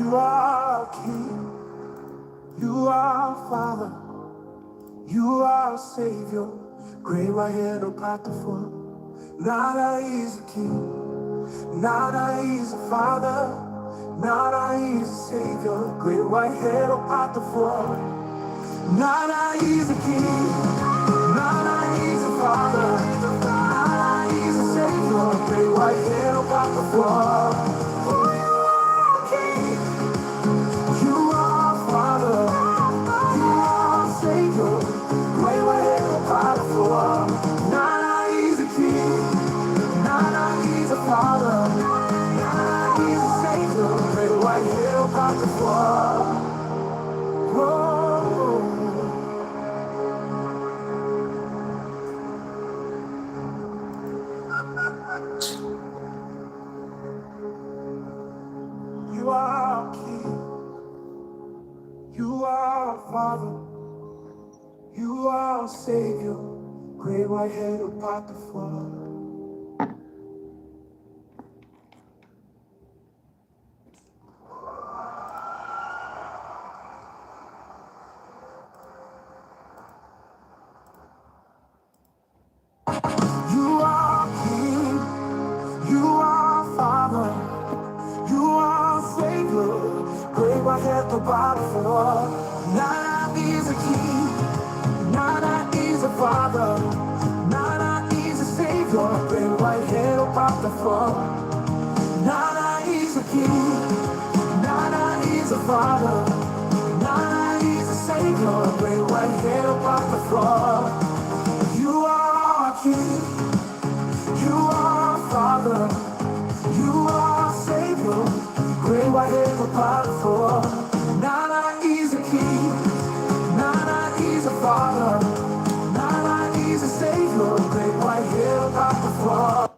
You are King, you are Father, you are Savior, great white head OPATAFUOR. Nada is a King, nada is a Father, nada is a Savior, great white head OPATAFUOR. Nada is a King, nada is a Father, nada is a Savior, great white head OPATAFUOR. You are Father, you are Savior, great white head OPATAFUOR. Nada is a King, nada is a Father, nada is a Savior, great white head OPATAFUOR. You are King, you are Father, you are Savior, great white head OPATAFUOR. You are King, you are Father, you are Savior, great white head OPATAFUOR. Nada is a King, nada is a Father, nada is a Savior, great white head OPATAFUOR. Nada is a King, nada is a Father, nada is a Savior, great white head OPATAFUOR. You are King, you are Father, you are Savior, great white head OPATAFUOR. Nada is a King, nada is a Father, nada is a Savior, great white head OPATAFUOR.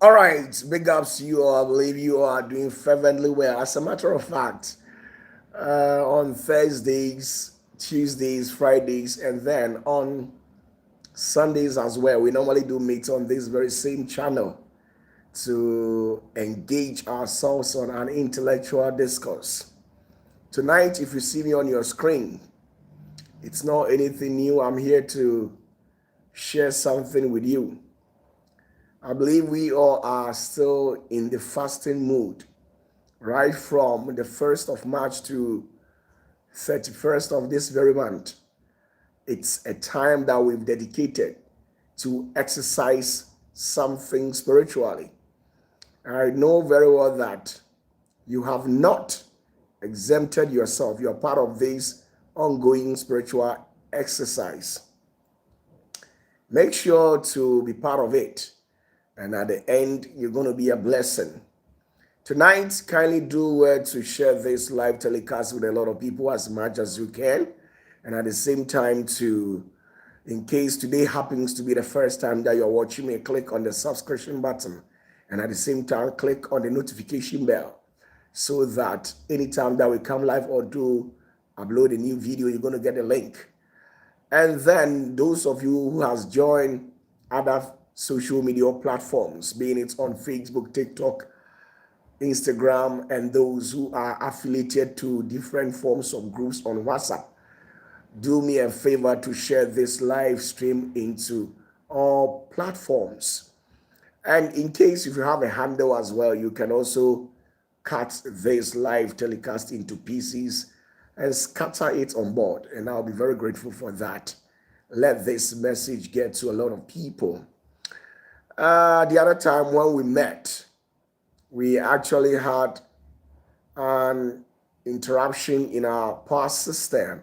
All right, big ups to you all. I believe you are doing fervently well. As a matter of fact, on Thursdays, Tuesdays, Fridays, and then on Sundays as well, we normally do meet on this very same channel to engage ourselves on an intellectual discourse. Tonight, if you see me on your screen, it's not anything new. I'm here to share something with you. I believe we all are still in the fasting mood, right from the 1st of March to 31st of this very month. It's a time that we've dedicated to exercise something spiritually. I know very well that you have not exempted yourself. You're part of this ongoing spiritual exercise. Make sure to be part of it. And at the end, you're going to be a blessing. Tonight, kindly do well to share this live telecast with a lot of people as much as you can. And at the same time, in case today happens to be the first time that you're watching me, click on the subscription button. And at the same time, click on the notification bell so that anytime that we come live or do upload a new video, you're going to get a link. And then those of you who has joined other social media platforms, being it on Facebook, TikTok, Instagram, and those who are affiliated to different forms of groups on WhatsApp, do me a favor to share this live stream into all platforms. And in case if you have a handle as well, you can also cut this live telecast into pieces and scatter it on board. And I'll be very grateful for that. Let this message get to a lot of people. The other time when we met, we actually had an interruption in our power system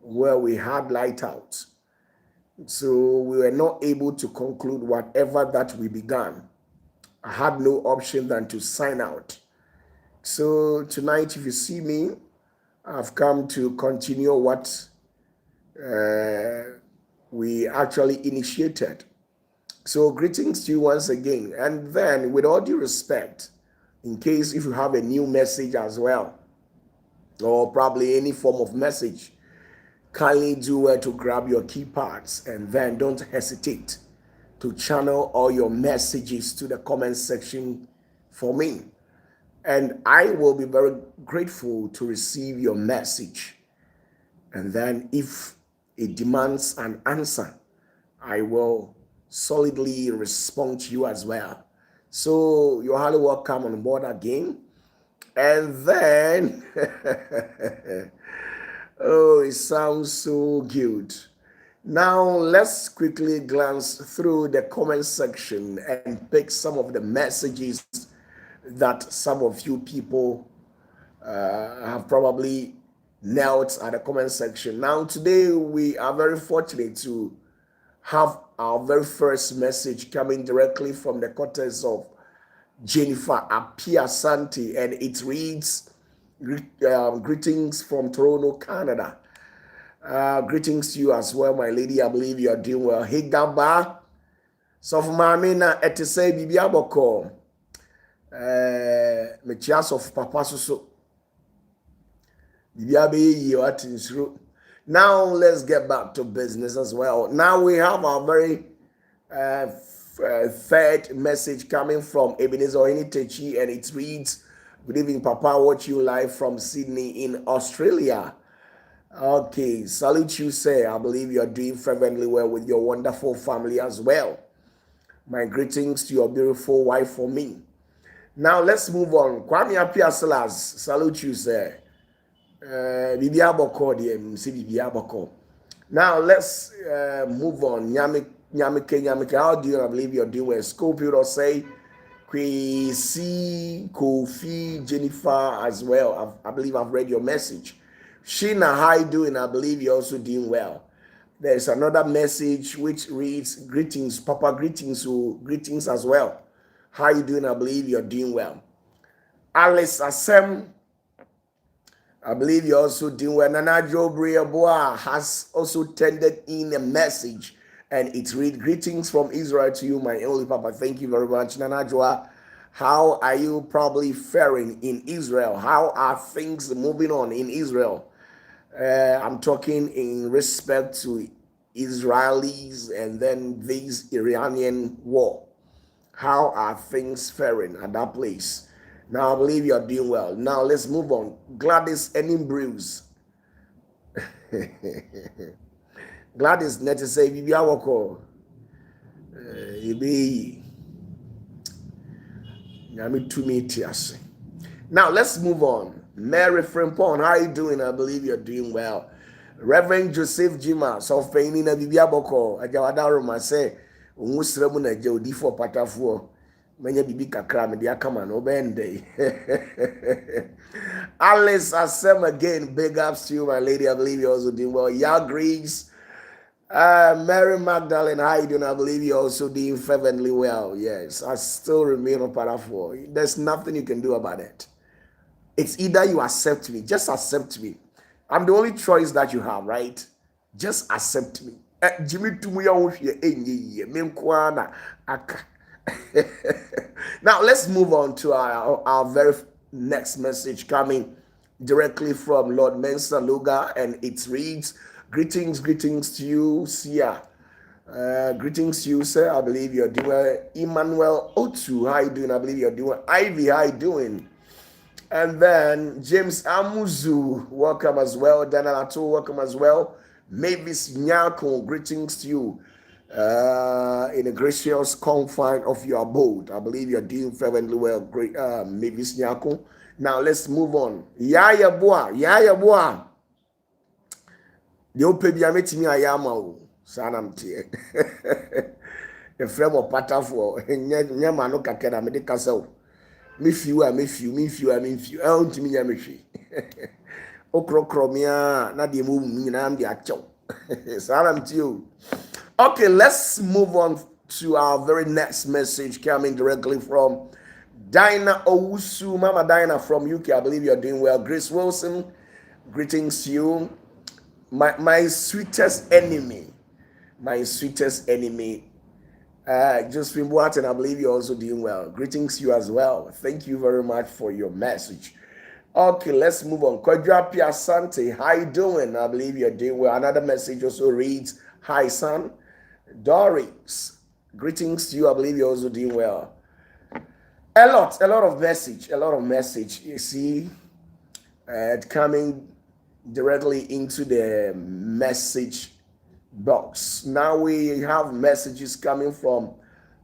where we had light out. So we were not able to conclude whatever that we began. I had no option than to sign out. So tonight, if you see me, I've come to continue what we actually initiated. So greetings to you once again. And then with all due respect, in case if you have a new message as well, or probably any form of message, kindly do well to grab your keypads and then don't hesitate to channel all your messages to the comment section for me. And I will be very grateful to receive your message. And then if it demands an answer, I will solidly respond to you as well. So you're highly welcome on board again. And then, oh, it sounds so good. Now let's quickly glance through the comment section and pick some of the messages that some of you people have probably knelt at the comment section. Now today we are very fortunate to have our very first message coming directly from the quarters of Jennifer Apiasanti, and it reads, greetings from Toronto, Canada. Greetings to you as well, my lady. I believe you are doing well. Hey, Gaba. So for Mamina, et say Bibi Aboko. Mechias of Papa Suso. Bibi Abe, you are through. Now let's get back to business as well. Now we have our very third message coming from Ebenezer Onitechi, and it reads, good evening, Papa. Watch you live from Sydney in Australia. Okay, salute you, sir. I believe you are doing fervently well with your wonderful family as well. My greetings to your beautiful wife for me. Now let's move on. Kwame Apiasalas, salute you, sir. Bibi Aboko, Bibi Aboko. Now let's move on. Nyamike, how do you? I believe you're doing well. Scorpio say, Kwesi, Kofi, Jennifer as well. I believe I've read your message. Sheena, how you doing? I believe you're also doing well. There's another message which reads, greetings, Papa, greetings, so greetings as well. How you doing? I believe you're doing well. Alice Asem, I believe you're also doing well. Nana Joe Briaboa has also tendered in a message. And it reads, greetings from Israel to you, my only Papa. Thank you very much. Nana Joa, how are you probably faring in Israel? How are things moving on in Israel? I'm talking in respect to Israelis and then this Iranian war. How are things faring at that place? Now, I believe you're doing well. Now, let's move on. Gladys Ennimbrews. Gladys, net say, Bibi Awoko. Now, let's move on. Mary Frimpon, how are you doing? I believe you're doing well. Reverend Joseph Jima, so Faini na Bibi Aboko, Ajawada Roma say, Umusremu na Jodi for Patafuo. Menya Bibi Kakra, Media Kaman, Obende. Alice Asem again, big ups to you, my lady. I believe you're also doing well. Ya Greeks, Mary Magdalene, how you doing? I believe you're also doing fervently well. Yes, I still remain on Patafuo. There's nothing you can do about it. It's either you accept me, just accept me. I'm the only choice that you have, right? Just accept me. Jimmy Now let's move on to our very next message coming directly from Lord Mensa Luga, and it reads, greetings to you, Sia. Greetings to you, sir. I believe you're doing Emmanuel Otu. How you doing? I believe you're doing Ivy. How you doing? And then James Amuzu, welcome as well. Daniel Ato, welcome as well. Mavis Nyako, greetings to you in the gracious confine of your abode. I believe you're doing fervently well. Great, Mavis Nyako. Now let's move on. Yaya Boa. The Opebia metimi ayama o. Sanam tie. The frame of Patafuo. Nyama no kakera me de kasa o. Me few. I don't mean yamishi. Okrokromia, na de move me, na am the acho. Salam to you. Okay, let's move on to our very next message coming directly from Dinah Owusu. Mama Dinah from UK. I believe you're doing well. Grace Wilson, greetings to you. My sweetest enemy. Josephine Boateng, I believe you're also doing well. Greetings to you as well. Thank you very much for your message. Okay, let's move on. Kodra Piasante, how you doing? I believe you're doing well. Another message also reads, hi, son. Doris, greetings to you. I believe you're also doing well. A lot of message. You see, coming directly into the message box. Now we have messages coming from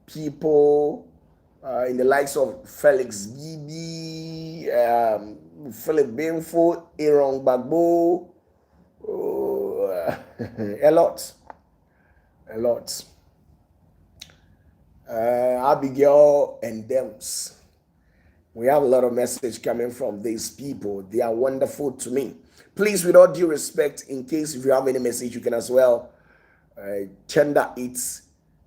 people in the likes of Felix Bibi, Philip Binfo, Aaron Bagbo, a lot. Abigail and Dems. We have a lot of message coming from these people. They are wonderful to me. Please, with all due respect, in case if you have any message, you can as well tender it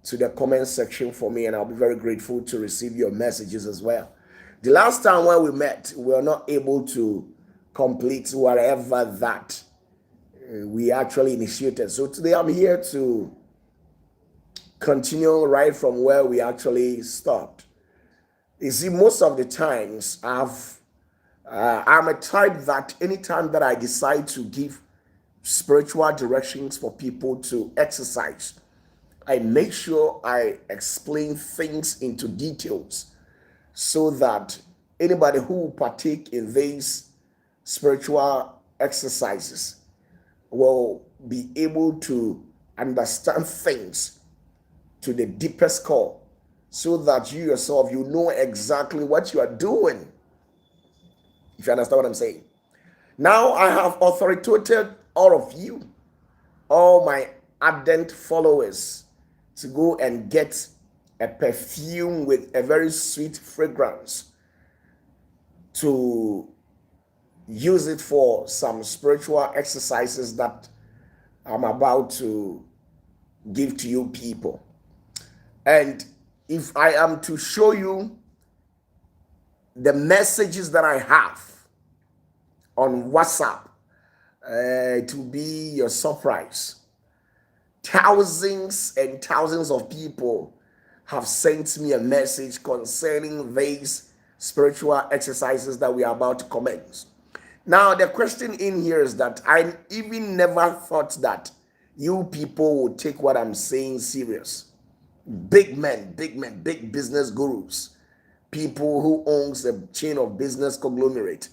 to the comment section for me, and I'll be very grateful to receive your messages as well. The last time when we met, we were not able to complete whatever that we actually initiated. So today I'm here to continue right from where we actually stopped. You see, most of the times I'm a type that anytime that I decide to give spiritual directions for people to exercise, I make sure I explain things into details so that anybody who partake in these spiritual exercises will be able to understand things to the deepest core, so that you yourself, you know exactly what you are doing. If you understand what I'm saying. Now I have authoritated all of you, all my ardent followers, to go and get a perfume with a very sweet fragrance to use it for some spiritual exercises that I'm about to give to you people. And if I am to show you the messages that I have on WhatsApp, it will be your surprise. thousands and thousands of people have sent me a message concerning these spiritual exercises that we are about to commence. Now, the question in here is that I even never thought that you people would take what I'm saying serious. Big men, big business gurus, people who owns a chain of business conglomerate.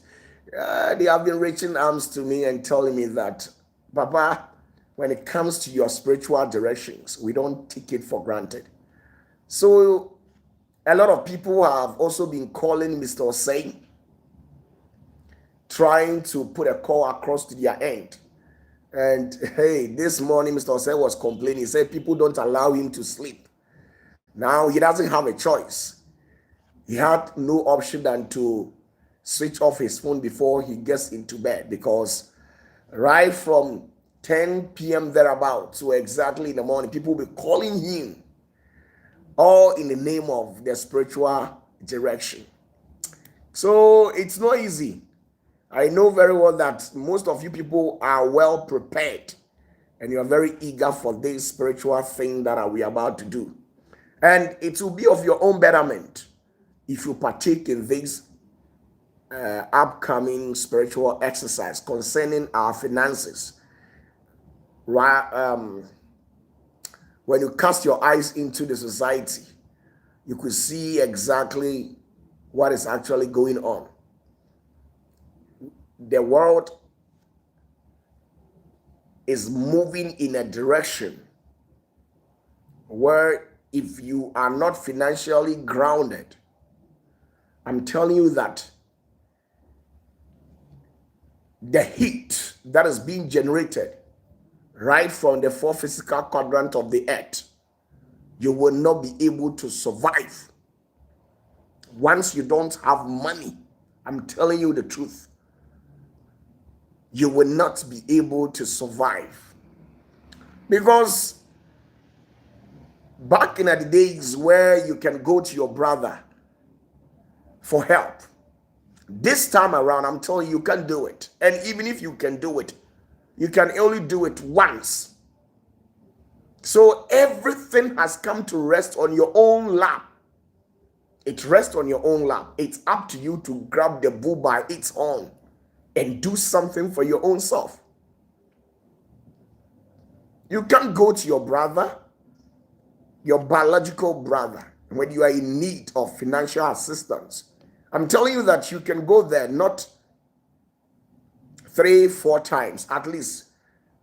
They have been reaching arms to me and telling me that, Papa, when it comes to your spiritual directions, we don't take it for granted. So a lot of people have also been calling Mr. Osei, trying to put a call across to their end. And hey, this morning Mr. Osei was complaining. He said people don't allow him to sleep. Now he doesn't have a choice. He had no option than to switch off his phone before he gets into bed, because right from 10 p.m. thereabout to exactly in the morning, people will be calling him, all in the name of their spiritual direction. So it's not easy. I know very well that most of you people are well prepared and you are very eager for this spiritual thing that we are about to do. And it will be of your own betterment if you partake in this upcoming spiritual exercise concerning our finances. Right? When you cast your eyes into the society, you could see exactly what is actually going on. The world is moving in a direction where if you are not financially grounded, I'm telling you that the heat that is being generated right from the four physical quadrant of the earth, you will not be able to survive. Once you don't have money, I'm telling you the truth, you will not be able to survive. Because back in the days where you can go to your brother for help, this time around, I'm telling you, you can't do it. And even if you can do it, you can only do it once. So everything has come to rest on your own lap. It rests on your own lap. It's up to you to grab the bull by its horn and do something for your own self. You can't go to your brother, your biological brother, when you are in need of financial assistance. I'm telling you that you can go there not 3-4 times, at least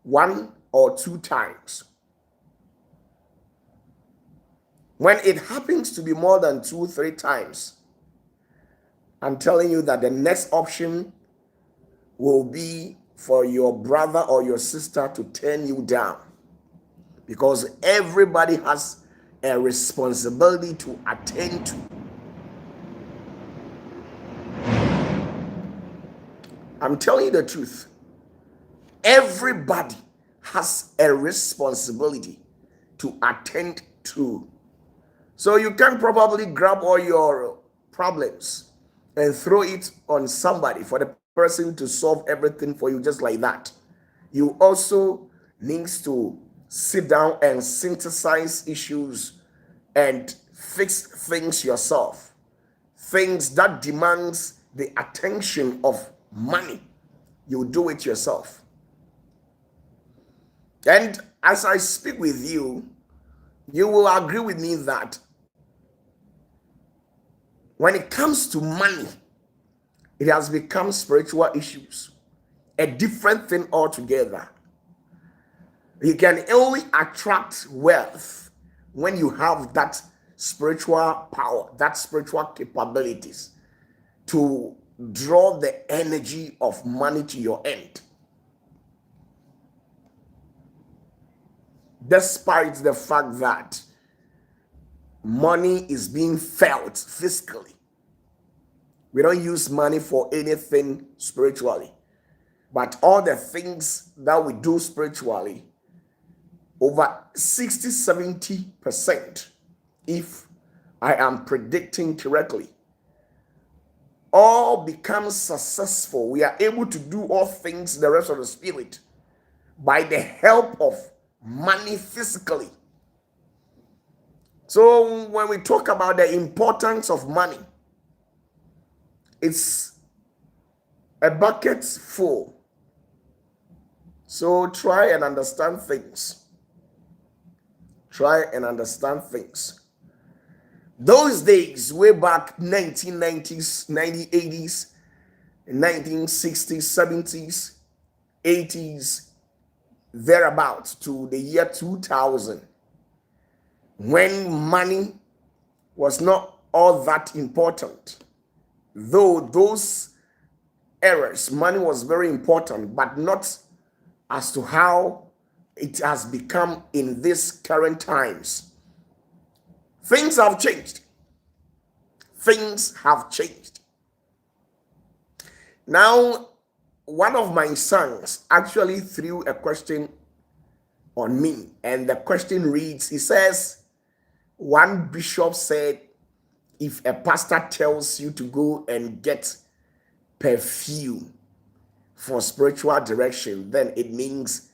1 or 2 times. When it happens to be more than 2-3 times, I'm telling you that the next option will be for your brother or your sister to turn you down, because everybody has a responsibility to attend to. I'm telling you the truth. Everybody has a responsibility to attend to. So you can probably grab all your problems and throw it on somebody for the person to solve everything for you just like that. You also need to sit down and synthesize issues and fix things yourself. Things that demands the attention of money, you do it yourself. And as I speak with you, you will agree with me that when it comes to money, it has become spiritual issues, a different thing altogether. You can only attract wealth when you have that spiritual power, that spiritual capabilities to draw the energy of money to your end. Despite the fact that money is being felt physically, we don't use money for anything spiritually. But all the things that we do spiritually, over 60-70%, if I am predicting correctly, all becomes successful. We are able to do all things in the rest of the spirit by the help of money physically. So when we talk about the importance of money, it's a bucket full. So try and understand things. Try and understand things. Those days, way back 1990s, 1980s, 1960s, 70s, 80s, thereabouts to the year 2000, when money was not all that important. Though those eras, money was very important, but not as to how it has become in these current times. Things have changed. Things have changed. Now, one of my sons actually threw a question on me, and the question reads, he says, one bishop said, if a pastor tells you to go and get perfume for spiritual direction, then it means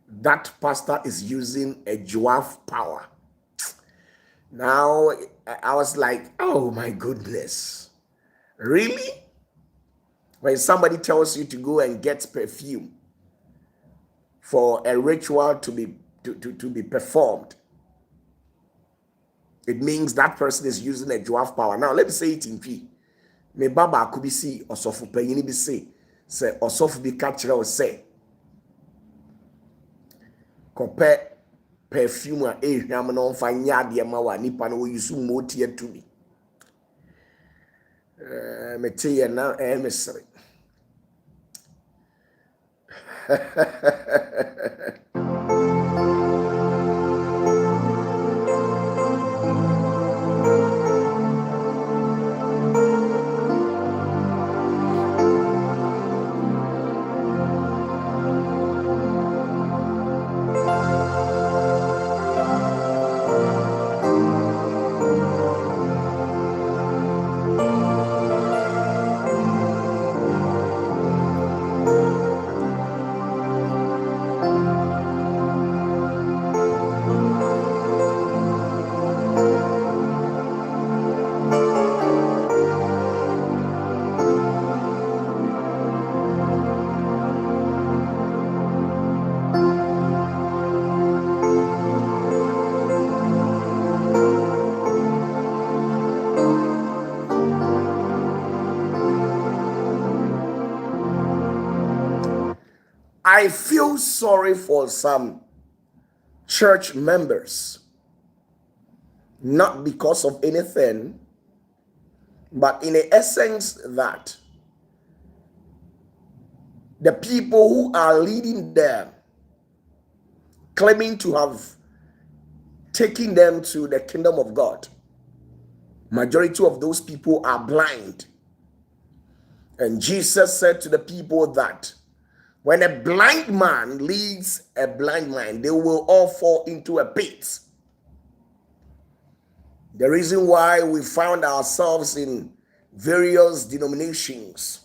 that pastor is using a dwarf power. Now, I was like, oh my goodness, really? When somebody tells you to go and get perfume for a ritual to be performed, it means that person is using a dwarf power. Now, let me say it in P. Me baba could be see or sofu payini be say or sofu be catcher or say compare perfume a hwam no fa nya de ma wa nipa no yusu motie to me. Me tell na emissary. I feel sorry for some church members, not because of anything, but in the essence that the people who are leading them, claiming to have taken them to the kingdom of God, majority of those people are blind. And Jesus said to the people that when a blind man leads a blind man, they will all fall into a pit. The reason why we found ourselves in various denominations,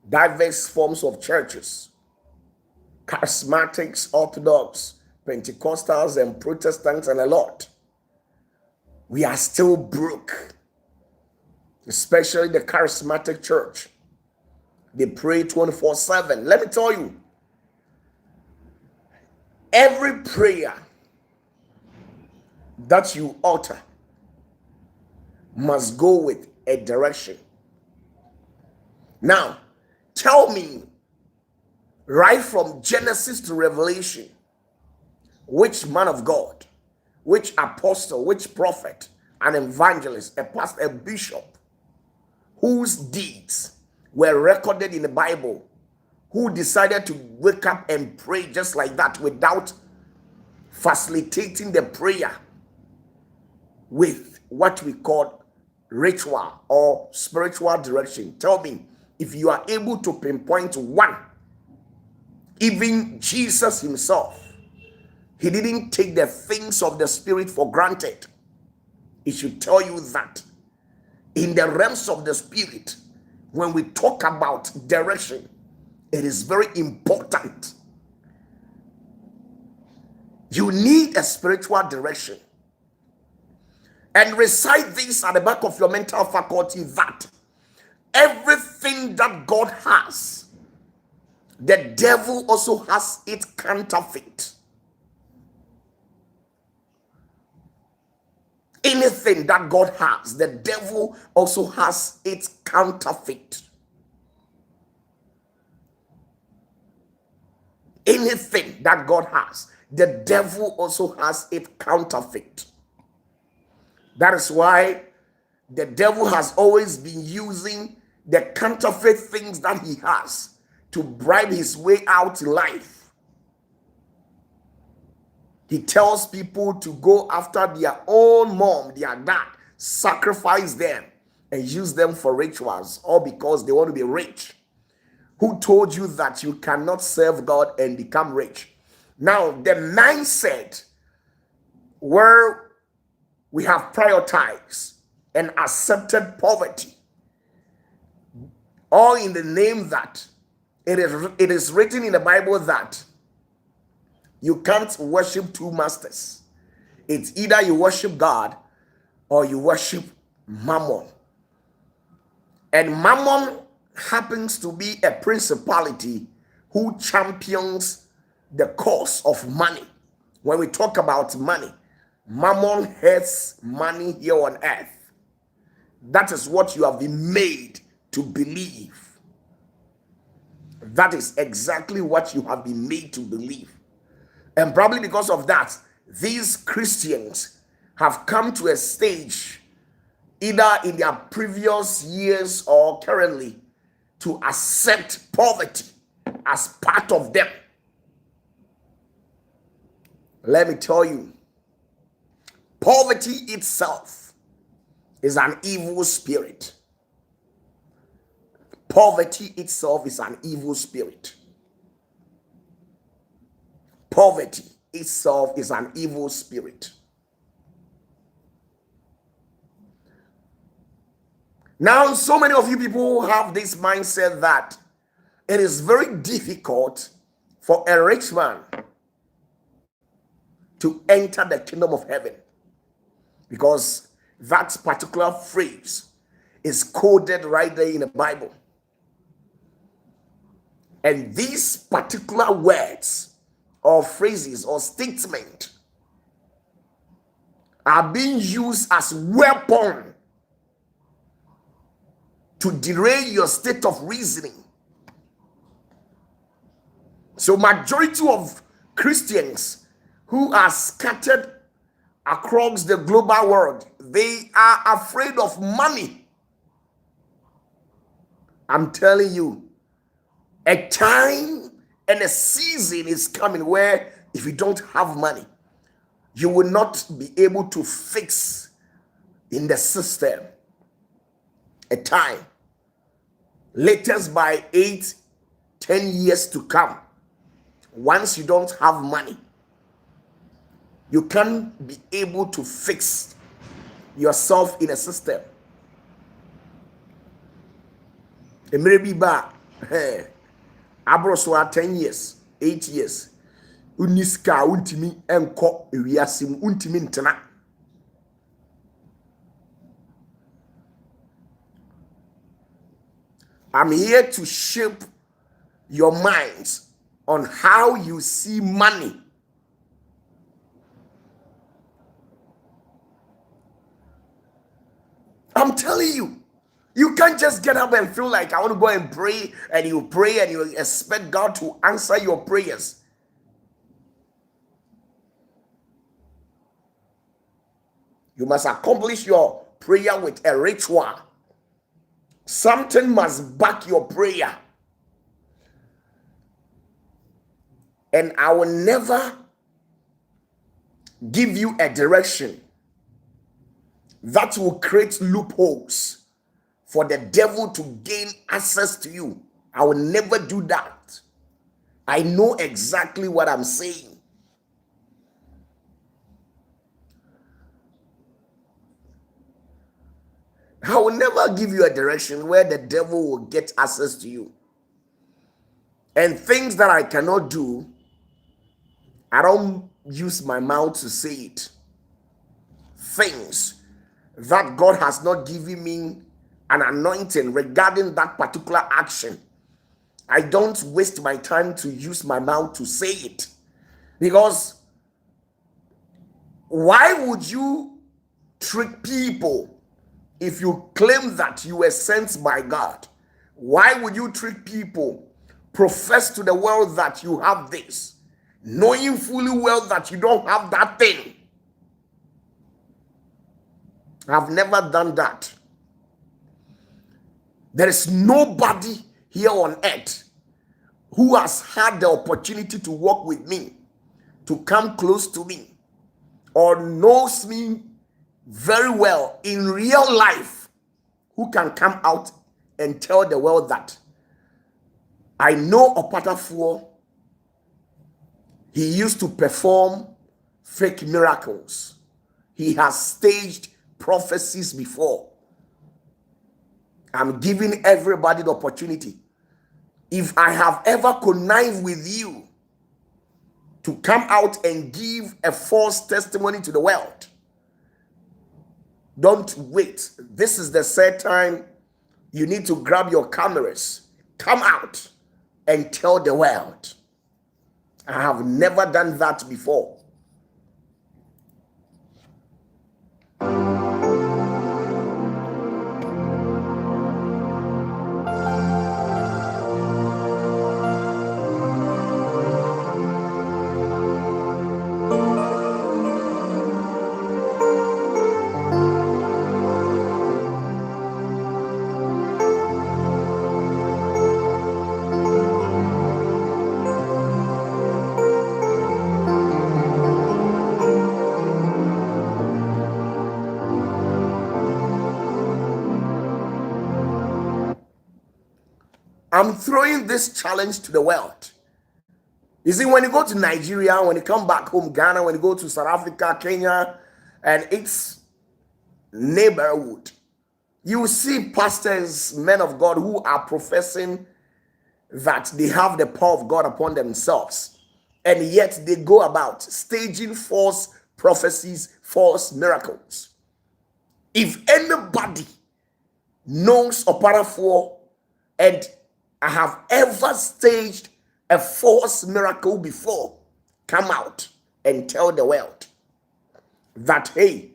diverse forms of churches, charismatics, Orthodox, Pentecostals, and Protestants, and a lot, we are still broke, especially the charismatic church. They pray 24/7. Let me tell you, every prayer that you utter must go with a direction. Now, tell me, right from Genesis to Revelation, which man of God, which apostle, which prophet, an evangelist, a pastor, a bishop, whose deeds were recorded in the Bible, who decided to wake up and pray just like that without facilitating the prayer with what we call ritual or spiritual direction. Tell me if you are able to pinpoint one. Even Jesus himself, he didn't take the things of the spirit for granted. It should tell you that in the realms of the spirit, when we talk about direction, it is very important. You need a spiritual direction. And recite this at the back of your mental faculty that everything that God has, the devil also has its counterfeit. Anything that God has, the devil also has its counterfeit. Anything that God has, the devil also has its counterfeit. That is why the devil has always been using the counterfeit things that he has to bribe his way out in life. He tells people to go after their own mom, their dad, sacrifice them and use them for rituals, all because they want to be rich. Who told you that you cannot serve God and become rich? Now, the mindset where we have prioritized and accepted poverty, all in the name that it is written in the Bible that you can't worship two masters. It's either you worship God or you worship Mammon. And Mammon happens to be a principality who champions the cause of money. When we talk about money, Mammon hates money here on earth. That is what you have been made to believe. That is exactly what you have been made to believe. And probably because of that, these Christians have come to a stage, either in their previous years or currently, to accept poverty as part of them. Let me tell you, poverty itself is an evil spirit. Poverty itself is an evil spirit. Poverty itself is an evil spirit. Now, so many of you people have this mindset that it is very difficult for a rich man to enter the kingdom of heaven because that particular phrase is coded right there in the Bible. And these particular words or phrases or statement are being used as weapon to derail your state of reasoning. So majority of Christians who are scattered across the global world, they are afraid of money. I'm telling you, a time and a season is coming where if you don't have money, you will not be able to fix in the system. A time, latest by 8-10 years to come, once you don't have money, you can't be able to fix yourself in a system. It may be bad. Abroswa 10 years, 8 years. Uniska untimi enko ewiasim untimi ntena. I'm here to shape your minds on how you see money. I'm telling you, you can't just get up and feel like I want to go and pray and you expect God to answer your prayers. You must accomplish your prayer with a ritual. Something must back your prayer. And I will never give you a direction that will create loopholes for the devil to gain access to you. I will never do that. I know exactly what I'm saying. I will never give you a direction where the devil will get access to you. And things that I cannot do, I don't use my mouth to say it. Things that God has not given me an anointing regarding that particular action, I don't waste my time to use my mouth to say it. Because why would you trick people if you claim that you were sent by God? Why would you trick people, profess to the world that you have this, knowing fully well that you don't have that thing? I've never done that. There is nobody here on earth who has had the opportunity to walk with me, to come close to me, or knows me very well in real life, who can come out and tell the world that I know OPATAFUOR. He used to perform fake miracles. He has staged prophecies before. I'm giving everybody the opportunity. If I have ever connived with you to come out and give a false testimony to the world, don't wait. This is the third time you need to grab your cameras, come out and tell the world. I have never done that before. I'm throwing this challenge to the world. You see, when you go to Nigeria, when you come back home, Ghana, when you go to South Africa, Kenya, and its neighborhood, you see pastors, men of God, who are professing that they have the power of God upon themselves, and yet they go about staging false prophecies, false miracles. If anybody knows OPATAFUOR and I have ever staged a false miracle before, come out and tell the world that, hey,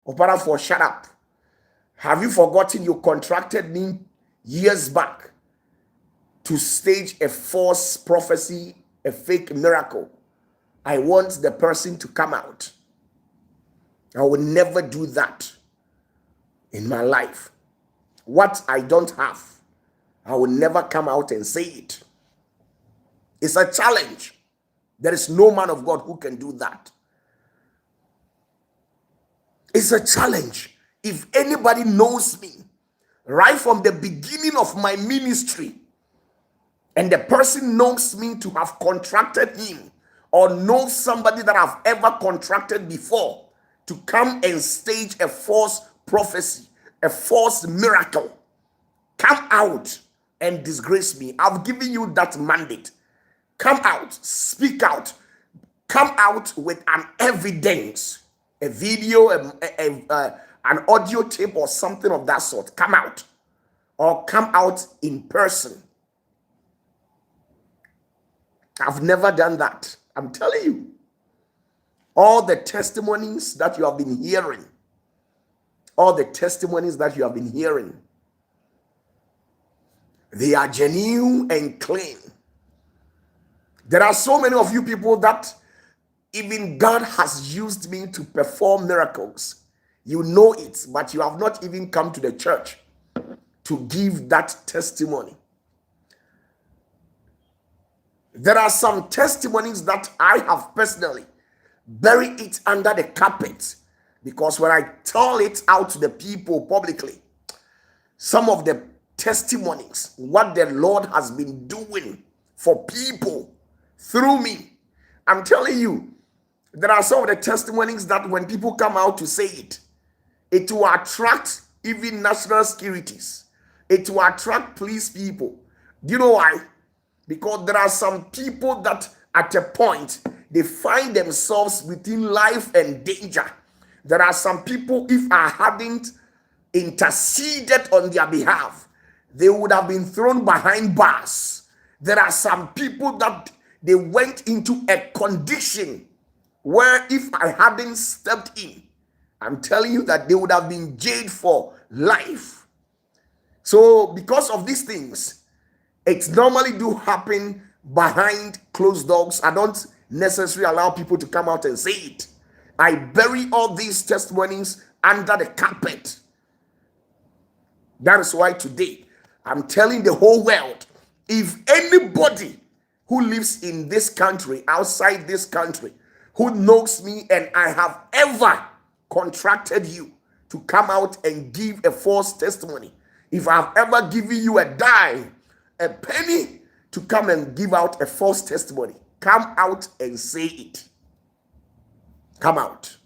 OPATAFUOR, shut up. Have you forgotten you contracted me years back to stage a false prophecy, a fake miracle? I want the person to come out. I will never do that in my life. What I don't have, I will never come out and say it. It's a challenge. There is no man of God who can do that. It's a challenge. If anybody knows me right from the beginning of my ministry, and the person knows me to have contracted him, or knows somebody that I've ever contracted before, to come and stage a false prophecy, a false miracle, come out and disgrace me. I've given you that mandate. Come out, speak out, come out with an evidence, a video, an audio tape or something of that sort. Come out, or come out in person. I've never done that. I'm telling you. All the testimonies that you have been hearing, they are genuine and clean. There are so many of you people that even God has used me to perform miracles. You know it, but you have not even come to the church to give that testimony. There are some testimonies that I have personally buried it under the carpet, because when I tell it out to the people publicly, some of the testimonies, what the Lord has been doing for people through me, I'm telling you, there are some of the testimonies that when people come out to say it, it will attract even national securities. It will attract police people. Do you know why? Because there are some people that at a point, they find themselves between life and danger. There are some people, if I hadn't interceded on their behalf, they would have been thrown behind bars. There are some people that they went into a condition where if I hadn't stepped in, I'm telling you that they would have been jailed for life. So because of these things, it normally do happen behind closed doors. I don't necessarily allow people to come out and say it. I bury all these testimonies under the carpet. That is why today I'm telling the whole world, if anybody who lives in this country, outside this country, who knows me and I have ever contracted you to come out and give a false testimony, if I've ever given you a dime, a penny to come and give out a false testimony, come out and say it. Come out.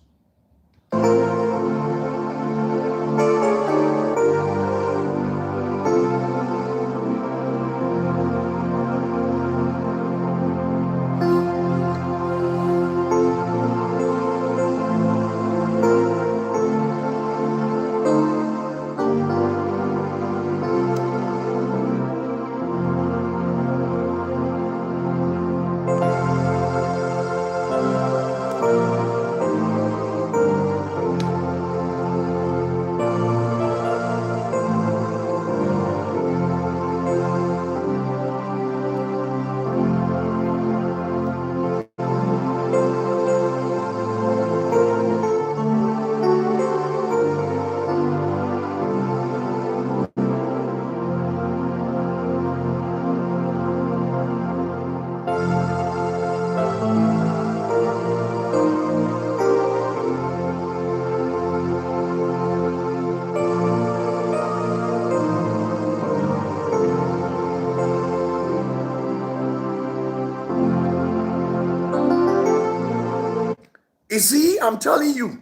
You see, I'm telling you,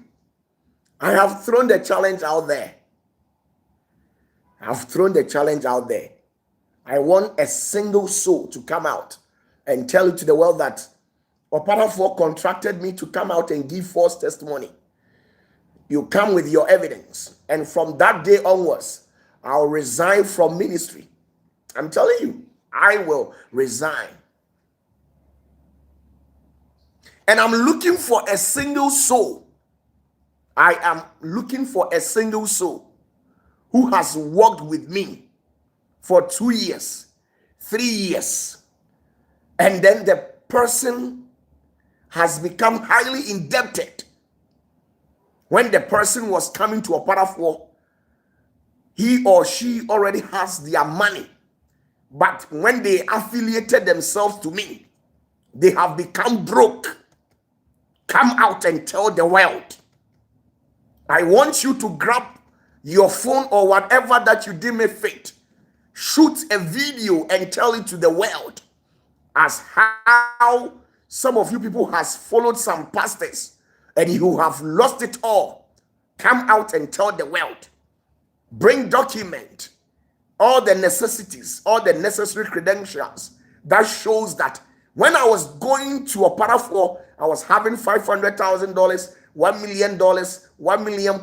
I have thrown the challenge out there. I've thrown the challenge out there. I want a single soul to come out and tell it to the world that OPATAFUOR contracted me to come out and give false testimony. You come with your evidence. And from that day onwards, I'll resign from ministry. I'm telling you, I will resign. And I'm looking for a single soul. I am looking for a single soul who has worked with me for 2 years, 3 years, and then the person has become highly indebted. When the person was coming to OPATAFUOR, he or she already has their money, but when they affiliated themselves to me, they have become broke. Come out and tell the world. I want you to grab your phone or whatever that you deem it fit. Shoot a video and tell it to the world as how some of you people has followed some pastors and you have lost it all. Come out and tell the world. Bring document, all the necessities, all the necessary credentials that shows that when I was going to OPATAFUOR, I was having $500,000, $1 million, £1 million.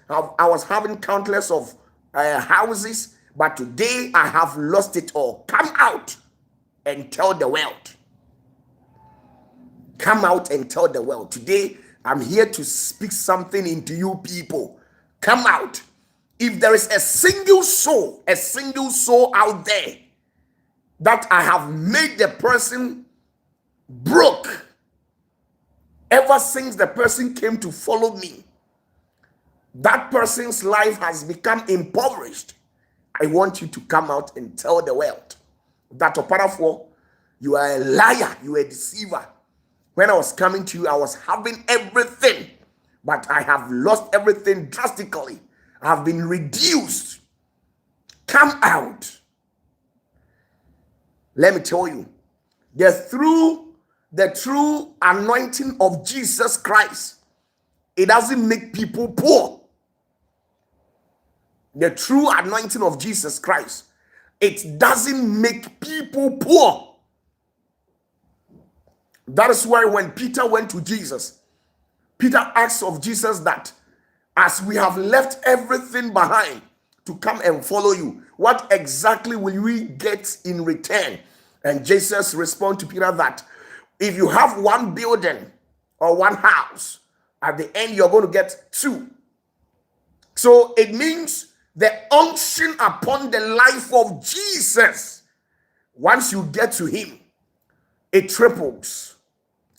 I was having countless of houses, but today I have lost it all. Come out and tell the world. Come out and tell the world. Today I'm here to speak something into you people. Come out. If there is a single soul out there that I have made the person broke ever since the person came to follow me, that person's life has become impoverished, I want you to come out and tell the world that OPATAFUOR, you are a liar, you are a deceiver. When I was coming to you, I was having everything, but I have lost everything drastically. I have been reduced. Come out. Let me tell you, the true anointing of Jesus Christ, it doesn't make people poor. The true anointing of Jesus Christ, it doesn't make people poor. That is why when Peter went to Jesus, Peter asked of Jesus that as we have left everything behind to come and follow you, what exactly will we get in return? And Jesus responded to Peter that if you have one building or one house, at the end you're going to get two. So it means the unction upon the life of Jesus, once you get to him, it triples,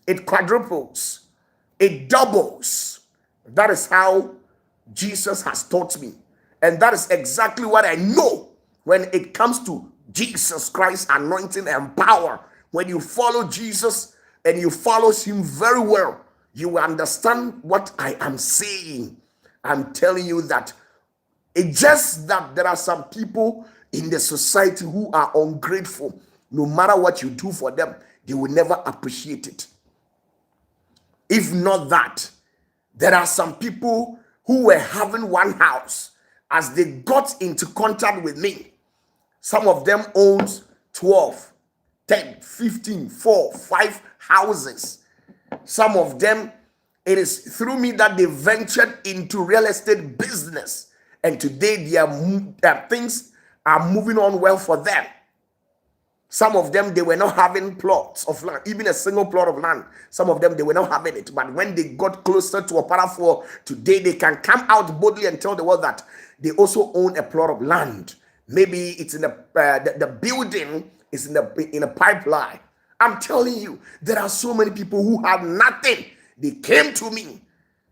it quadruples, it doubles. That is how Jesus has taught me. And that is exactly what I know when it comes to Jesus Christ anointing and power. When you follow Jesus and you follow him very well, you will understand what I am saying. I'm telling you that it's just that there are some people in the society who are ungrateful. No matter what you do for them, they will never appreciate it. If not that, there are some people who were having one house. As they got into contact with me, some of them owned 12, 10, 15, 4, 5 houses. Some of them, it is through me that they ventured into real estate business. And today their things are moving on well for them. Some of them, they were not having plots of land, even a single plot of land. Some of them, they were not having it. But when they got closer to OPATAFUOR, today they can come out boldly and tell the world that they also own a plot of land. Maybe it's in the building is in a pipeline. I'm telling you, there are so many people who have nothing. They came to me.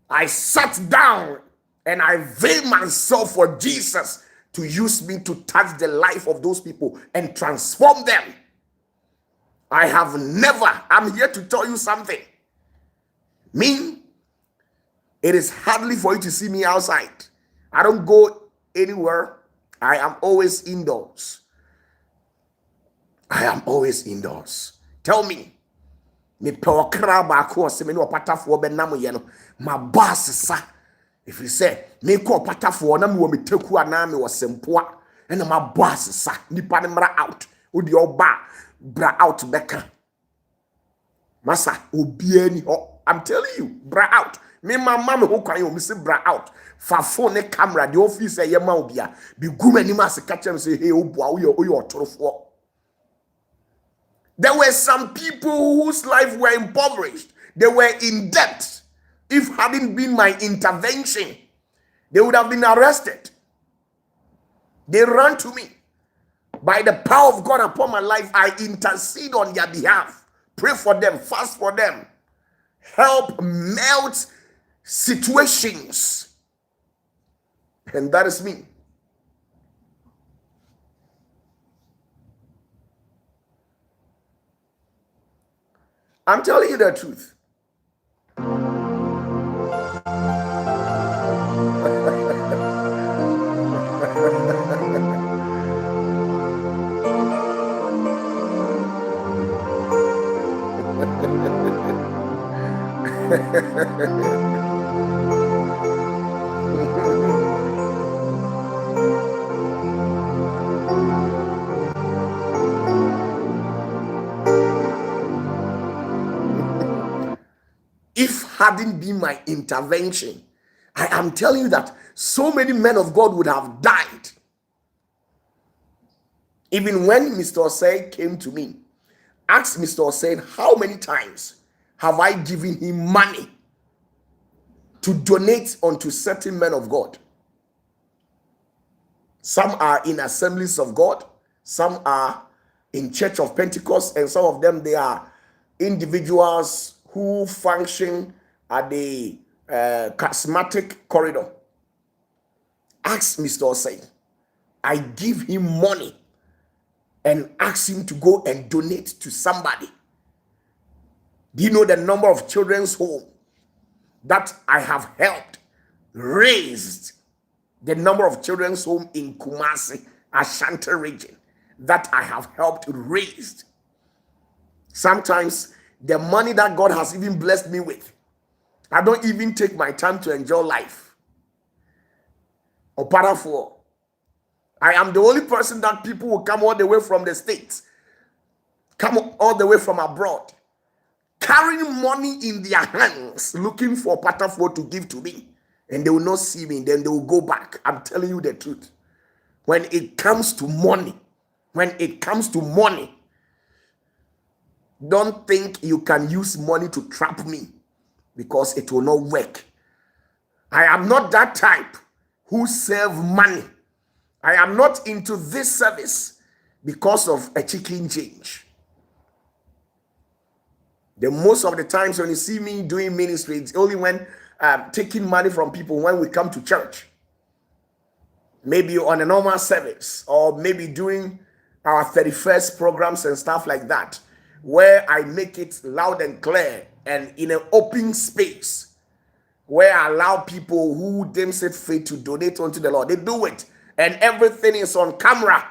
I sat down and I veiled myself for Jesus to use me to touch the life of those people and transform them. I'm here to tell you something. Me, it is hardly for you to see me outside. I don't go anywhere. I am always indoors. I am always indoors. Tell me, me power crab ako se me no OPATAFUOR be nam ye no my boss sa. If you say me ko OPATAFUOR na me wo me teku ana me wo sempoa na my boss sa nipa ne mra out odi oba bra out beka masa obi ani ho. I'm telling you, bra out. Me mama me ho kwan yo me say bra out. Fa phone ne camera the office ye ma obi a bi guma ni ma se ka chem say hey oboa wo yo otorofo. There were some people whose life were impoverished. They were in debt. If hadn't been my intervention, they would have been arrested. They ran to me. By the power of God upon my life, I intercede on their behalf. Pray for them, fast for them. Help melt situations. And that is me. I'm telling you the truth. If hadn't been my intervention, I am telling you that so many men of God would have died. Even when Mr. Osei came to me, asked Mr. Osei, how many times have I given him money to donate unto certain men of God? Some are in Assemblies of God, some are in Church of Pentecost, and some of them, they are individuals who function at the charismatic corridor. Ask Mr. Osei. I give him money and ask him to go and donate to somebody. Do you know the number of children's home that I have helped raised? The number of children's home in Kumasi, Ashanti region that I have helped raised. Sometimes the money that God has even blessed me with, I don't even take my time to enjoy life. OPATAFUOR. I am the only person that people will come all the way from the States, come all the way from abroad, carrying money in their hands, looking for OPATAFUOR to give to me, and they will not see me, then they will go back. I'm telling you the truth. When it comes to money, don't think you can use money to trap me, because it will not work. I am not that type who serve money. I am not into this service because of a chicken change. The most of the times when you see me doing ministry, it's only when taking money from people when we come to church. Maybe on a normal service, or maybe doing our 31st programs and stuff like that, where I make it loud and clear and in an open space, where I allow people who deem it fit to donate unto the Lord. They do it, and everything is on camera.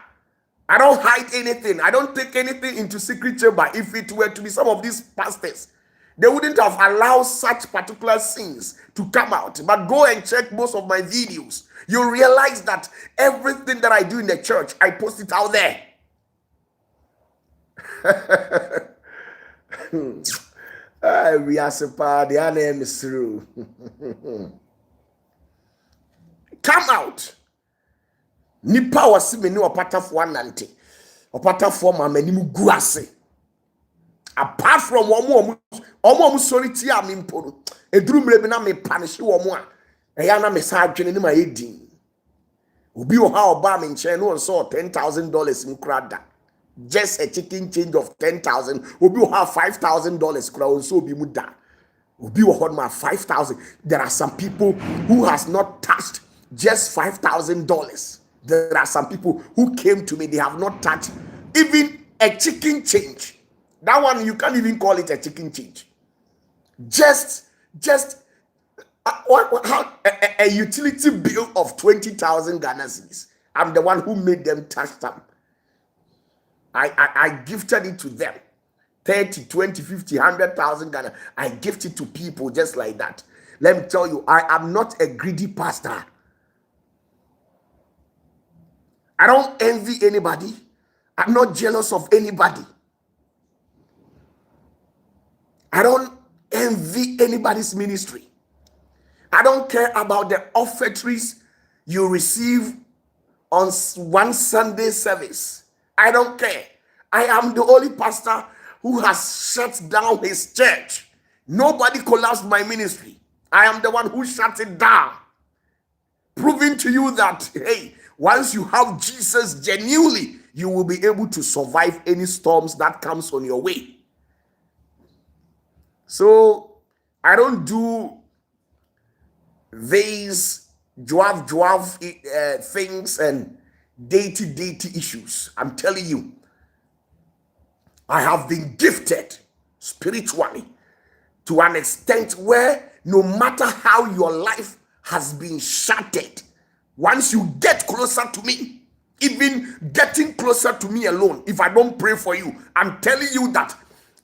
I don't hide anything. I don't take anything into secret chamber. If it were to be some of these pastors, they wouldn't have allowed such particular scenes to come out. But go and check most of my videos. You realize that everything that I do in the church, I post it out there. We are super. Their name is through. Come out. Nipa wasi meni OPATAFUOR nante. OPATAFUOR ma meni mu guase. Apart from omo sorry tia me mpo. Eduru mre bi na me punish omo a. Eya na me sa adwene ni ma yedin. Obi o ha oba me nche no so $10,000 mkrada. Just a chicken change of 10,000. Obi will have $5,000. Kura so be muda. Obi will hold my 5,000. There are some people who has not touched just $5,000. There are some people who came to me. They have not touched even a chicken change. That one you can't even call it a chicken change. Just a utility bill of 20,000 Ghana cedis. I'm the one who made them touch them. I gifted it to them. 30, 20, 50, 100,000 Ghana. I gift it to people just like that. Let me tell you, I am not a greedy pastor. I don't envy anybody. I'm not jealous of anybody. I don't envy anybody's ministry. I don't care about the offertories you receive on one Sunday service. I don't care. I am the only pastor who has shut down his church. Nobody collapsed my ministry. I am the one who shut it down. Proving to you that, hey, once you have Jesus genuinely, you will be able to survive any storms that comes on your way. So, I don't do these dwarf things and deity issues. I'm telling you, I have been gifted spiritually to an extent where no matter how your life has been shattered, once you get closer to me, even getting closer to me alone, if I don't pray for you, I'm telling you that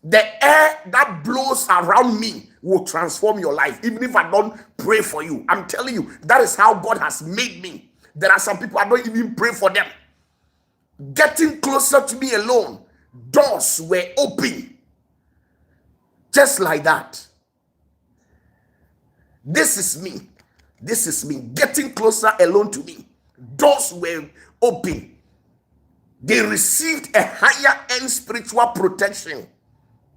the air that blows around me will transform your life, even if I don't pray for you. I'm telling you, that is how God has made me. There are some people I don't even pray for them. Getting closer to me alone, doors were open. Just like that. This is me. This is me. Getting closer alone to me. Doors were open. They received a higher end spiritual protection.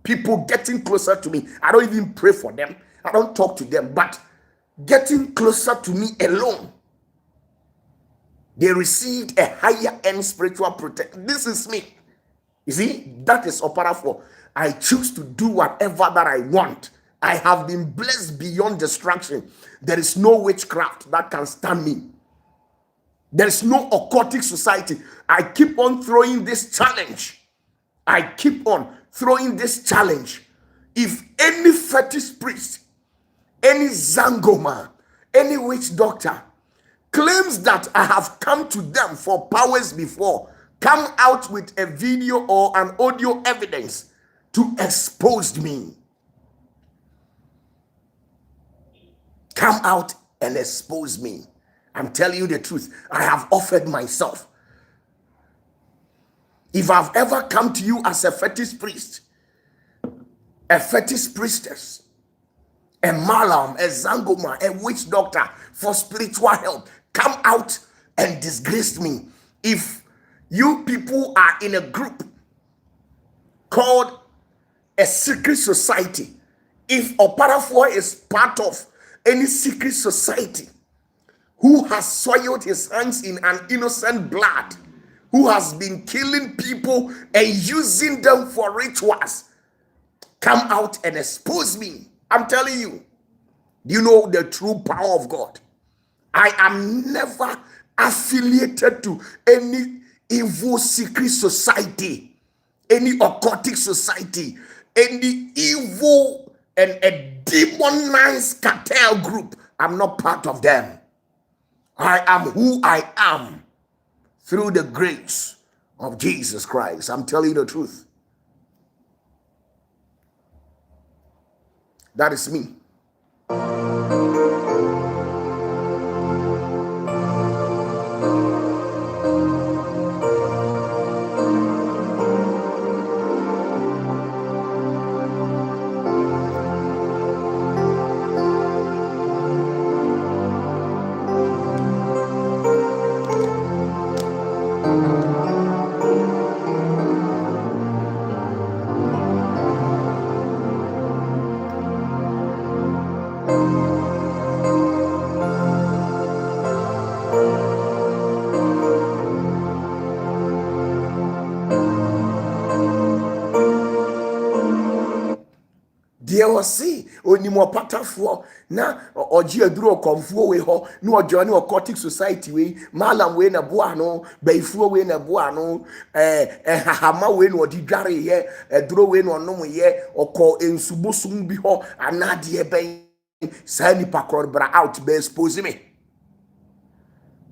People getting closer to me. I don't even pray for them. I don't talk to them. But getting closer to me alone, they received a higher end spiritual protection. This is me. You see, that is OPATAFUOR. I choose to do whatever that I want. I have been blessed beyond destruction. There is no witchcraft that can stand me. There is no occultic society. I keep on throwing this challenge. I keep on throwing this challenge. If any fetish priest, any zangoma, any witch doctor claims that I have come to them for powers before, come out with a video or an audio evidence to expose me. Come out and expose me. I'm telling you the truth. I have offered myself. If I've ever come to you as a fetish priest, a fetish priestess, a malam, a zangoma, a witch doctor for spiritual help come out and disgrace me. If you people are in a group called a secret society, if OPATAFUOR is part of any secret society who has soiled his hands in an innocent blood, who has been killing people and using them for rituals, come out and expose me. I'm telling you, do you know the true power of God? I am never affiliated to any evil secret society, any occultic society, any evil and a demonized cartel group. I'm not part of them. I am who I am through the grace of Jesus Christ. I'm telling you the truth. That is me. Dear was see only more OPATAFUOR na oji aduro konfuo we ho na ojo ni occultic society we malam we na boa no baifuo we na boa no hahama we no odi dware ye aduro we no onom ye oko ensubosum bi ho anade ben sa nipa kro bra out be expose me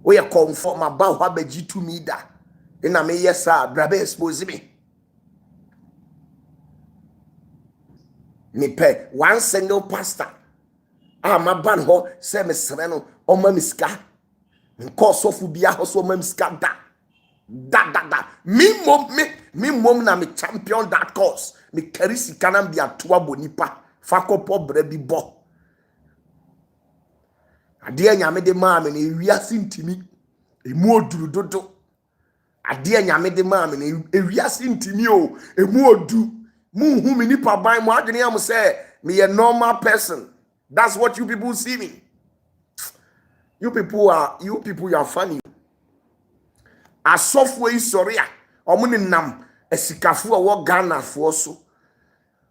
we conform about ha beji to me da na me yesa bra be expose me. Me pay one single pastor. My ban ho say me sereno o ma miska. Me cause of bia ho so ma miska da. Me mom na me champion that cause. Me carry sika na bia toa bonipa. Fakopo bre bi bo. Ade nyame de ma me na ewiase ntimi. Emu oduru dodo. Ade nyame de ma me na ewiase ntimi o. Emu odu. Who me nipa buy mo adwene am say me a normal person. That's what you people see me. You people are funny. Asofo yi sorry a omo ne nam esikafo a wo Ghana fo so.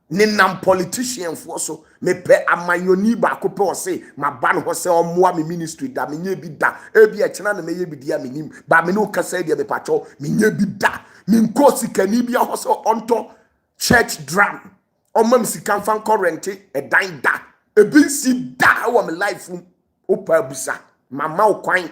Ne nam politician fo so. Me pe amayoni ba ko pe o say ma ban ho say omoa me ministry da me nya bi da. E bi e chena na me ye bi dia me nim. Ba me no kasa dia me pacho me nya bi da. Me nko sikani bi a ho so onto church drum or mum si can fan current a dine da a binsi da our life opa busa mama okwan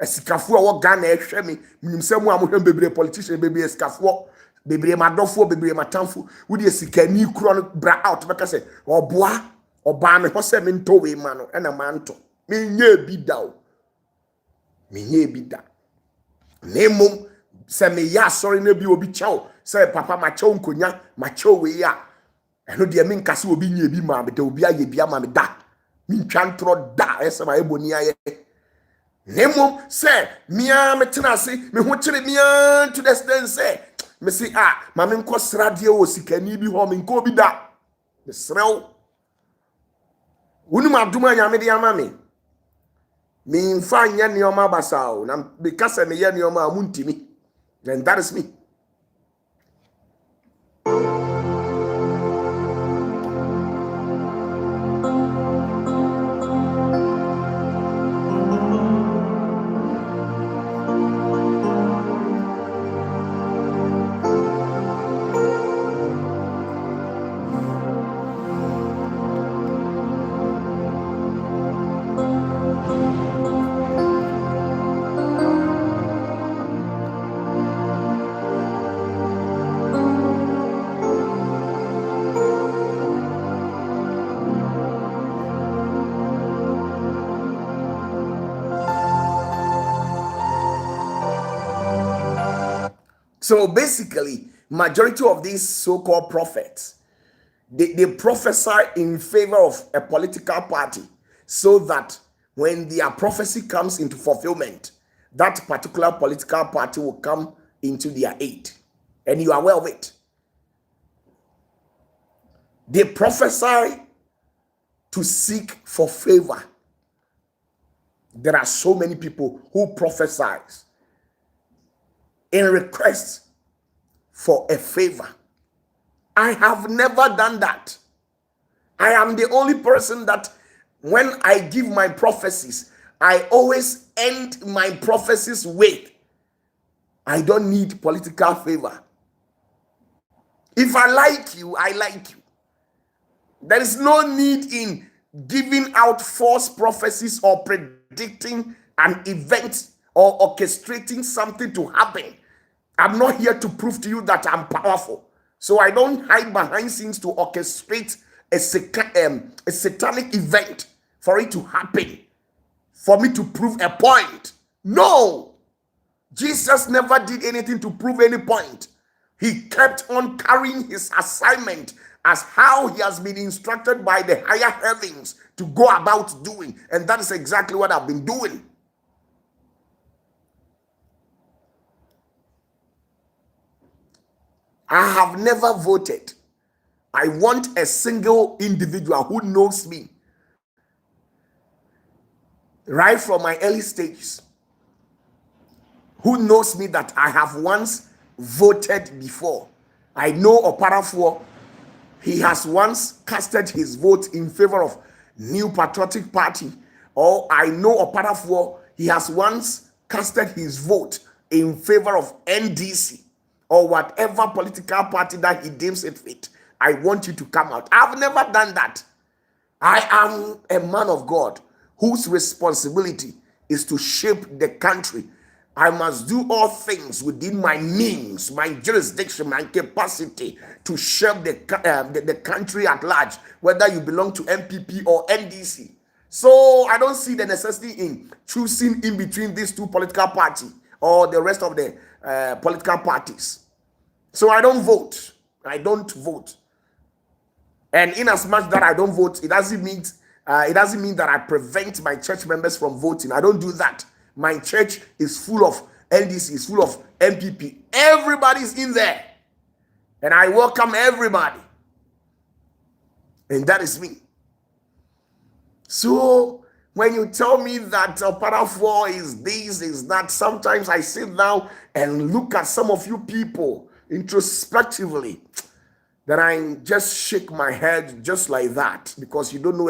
a sikafu a Ghana ehwe me nim say mu amohwe bebre politician bebre sikafu bebre madofo bebre matamfo wudi sikani kuro no bra out beka say oboa oba me ho say me nto we ma no na manto me nya bi da o me nya bi da nemum say me ya sorry na bi obi chaw say papa ma chaw nkonya ma chaw we ya eno de me nkase obi nya bi ma be da obi aye bi ama me da me ntwantro da ese ma eboni aye nemum say me a me tena ase me ho kire me to the stand say me say ma me nko srade o sikani bi ho me nko bi da me srew wonu ma duma nya me de ama me mfa nya neoma basao na because me ye neoma amuntimi. And that is me. So basically, majority of these so-called prophets, They prophesy in favor of a political party so that when their prophecy comes into fulfillment, that particular political party will come into their aid. And you are aware of it. They prophesy to seek for favor. There are so many people who prophesy in request for a favor. I have never done that. I am the only person that when I give my prophecies, I always end my prophecies with, I don't need political favor. If I like you, I like you. There is no need in giving out false prophecies or predicting an event or orchestrating something to happen. I'm not here to prove to you that I'm powerful. So I don't hide behind scenes to orchestrate a satanic event for it to happen, for me to prove a point. No! Jesus never did anything to prove any point. He kept on carrying his assignment as how he has been instructed by the higher heavens to go about doing. And that is exactly what I've been doing. I have never voted. I want a single individual who knows me right from my early stages, who knows me that I have once voted before. I know OPATAFUOR. He has once casted his vote in favor of New Patriotic Party. Or I know OPATAFUOR. He has once casted his vote in favor of NDC or whatever political party that he deems it fit. I want you to come out. I've never done that. I am a man of God whose responsibility is to shape the country. I must do all things within my means, my jurisdiction, my capacity to shape the country at large, whether you belong to MPP or NDC. So I don't see the necessity in choosing in between these two political parties or the rest of the political parties. So I don't vote. I don't vote. And in as much that I don't vote, it doesn't mean that I prevent my church members from voting. I don't do that. My church is full of NDC, is full of MPP. Everybody's in there. And I welcome everybody. And that is me. So when you tell me that OPATAFUOR is this, is that, sometimes I sit down and look at some of you people introspectively, then I just shake my head just like that, because you don't know